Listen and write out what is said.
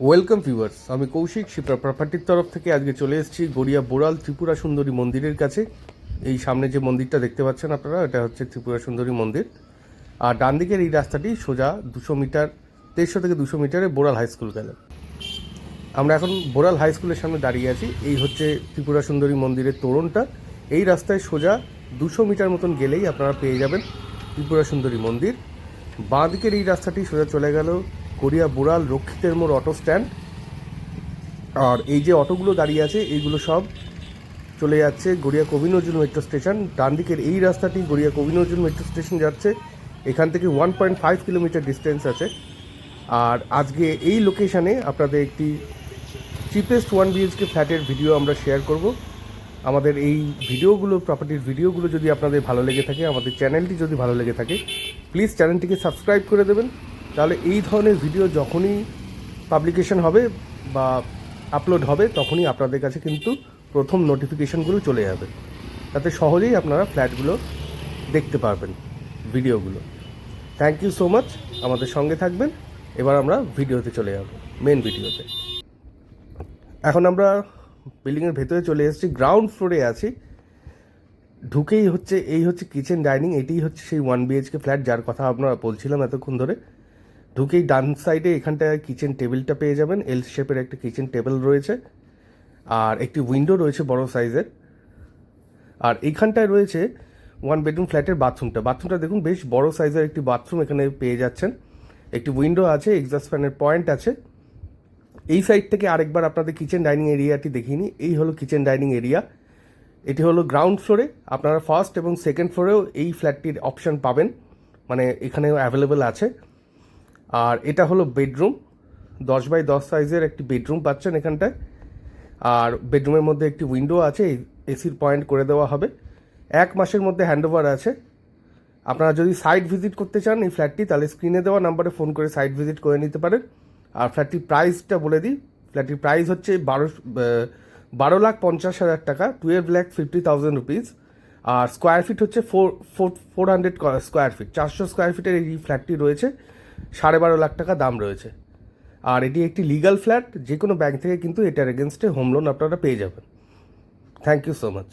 Welcome viewers, আমি কৌশিক শিপ্রা প্রপার্টির তরফ থেকে আজকে চলে এসেছি গড়িয়া বোড়াল ত্রিপুরা সুন্দরী মন্দিরের কাছে। এই সামনে যে মন্দিরটা দেখতে পাচ্ছেন আপনারা, এটা হচ্ছে ত্রিপুরা সুন্দরী মন্দির। আর ডান দিকের এই রাস্তাটি সোজা 200 মিটার, 150 থেকে 200 মিটারে বোড়াল হাই স্কুল গেল। আমরা এখন বোড়াল হাই স্কুলের সামনে দাঁড়িয়ে আছি। এই হচ্ছে ত্রিপুরা সুন্দরী মন্দিরের তোরণটা। এই রাস্তায় সোজা 200 মিটার মতন গেলেই আপনারা পেয়ে যাবেন ত্রিপুরা সুন্দরী মন্দির। বাঁ দিকের এই রাস্তাটি সোজা চলে গেল গড়িয়া বোড়াল রক্ষিতের মোড় অটো স্ট্যান্ড। আর এই যে অটোগুলো দাঁড়িয়ে আছে এইগুলো সব চলে যাচ্ছে গড়িয়া কবি নজরুল মেট্রো স্টেশন। ডান দিকের এই রাস্তাটি গড়িয়া কবি নজরুল মেট্রো স্টেশন যাচ্ছে। এখান থেকে 1.5 কিলোমিটার ডিস্টেন্স আছে। আর আজকে এই লোকেশানে আপনাদের একটি চিপেস্ট 1 BHK ফ্ল্যাটের ভিডিও আমরা শেয়ার করব। আমাদের এই ভিডিওগুলো, প্রপার্টির ভিডিওগুলো যদি আপনাদের ভালো লেগে থাকে, আমাদের চ্যানেলটি যদি ভালো লেগে থাকে, প্লিজ চ্যানেলটিকে সাবস্ক্রাইব করে দেবেন। তাহলে এই ধরনের ভিডিও যখনই পাবলিকেশন হবে বা আপলোড হবে তখনই আপনাদের কাছে কিন্তু প্রথম নোটিফিকেশানগুলো চলে যাবে। তাতে সহজেই আপনারা ফ্ল্যাটগুলো দেখতে পারবেন, ভিডিওগুলো। থ্যাংক ইউ সো মাচ, আমাদের সঙ্গে থাকবেন। এবার আমরা ভিডিওতে চলে যাব, মেন ভিডিওতে। এখন আমরা বিল্ডিংয়ের ভেতরে চলে এসেছি, গ্রাউন্ড ফ্লোরে আছি। ঢুকেই হচ্ছে এই হচ্ছে কিচেন ডাইনিং। এটিই হচ্ছে সেই 1 BHK ফ্ল্যাট যার কথা আমরা বলছিলাম এতক্ষণ ধরে। ঢুকেই ডান সাইডে এখানটায় কিচেন টেবিলটা পেয়ে যাবেন। এল শেপের একটা কিচেন টেবিল রয়েছে, আর একটি উইন্ডো রয়েছে বড় সাইজের। আর এইখানটায় রয়েছে 1 বেডরুম ফ্ল্যাটের বাথরুমটা দেখুন, বেশ বড় সাইজের একটি বাথরুম এখানে পেয়ে যাচ্ছেন। একটি উইন্ডো আছে, এক্সস্ট ফ্যানের পয়েন্ট আছে। এই সাইড থেকে আরেকবার আপনাদের কিচেন ডাইনিং এরিয়াটি দেখিয়ে নিই। এই হলো কিচেন ডাইনিং এরিয়া। এটি হলো গ্রাউন্ড ফ্লোরে। আপনারা ফার্স্ট এবং সেকেন্ড ফ্লোরেও এই ফ্ল্যাটটির অপশান পাবেন, মানে এখানেও অ্যাভেলেবেল আছে। আর এটা হলো বেডরুম, 10x10 সাইজের একটি বেডরুম পাচ্ছেন এখানটায়। আর বেডরুমের মধ্যে একটি উইন্ডো আছে, এসির পয়েন্ট করে দেওয়া হবে। 1 মাসের মধ্যে হ্যান্ডওভার আছে। আপনারা যদি সাইট ভিজিট করতে চান এই ফ্ল্যাটটি, তাহলে স্ক্রিনে দেওয়া নাম্বারে ফোন করে সাইট ভিজিট করে নিতে পারেন। আর ফ্ল্যাটটির প্রাইসটা বলে দিই। ফ্ল্যাটটির প্রাইস হচ্ছে 12,50,000 টাকা, 12,50,000 রুপিস। আর স্কোয়ার ফিট হচ্ছে 400 স্কোয়ার ফিট, 400 স্কোয়ার ফিটের এই ফ্ল্যাটটি রয়েছে। 12.5 লাখ টাকা দাম রয়েছে। আর এটি একটি লিগাল ফ্ল্যাট, যে কোনো ব্যাংক থেকে কিন্তু এটার এগেনস্টে হোম লোন আপনারা পেয়ে যাবেন। Thank you so much.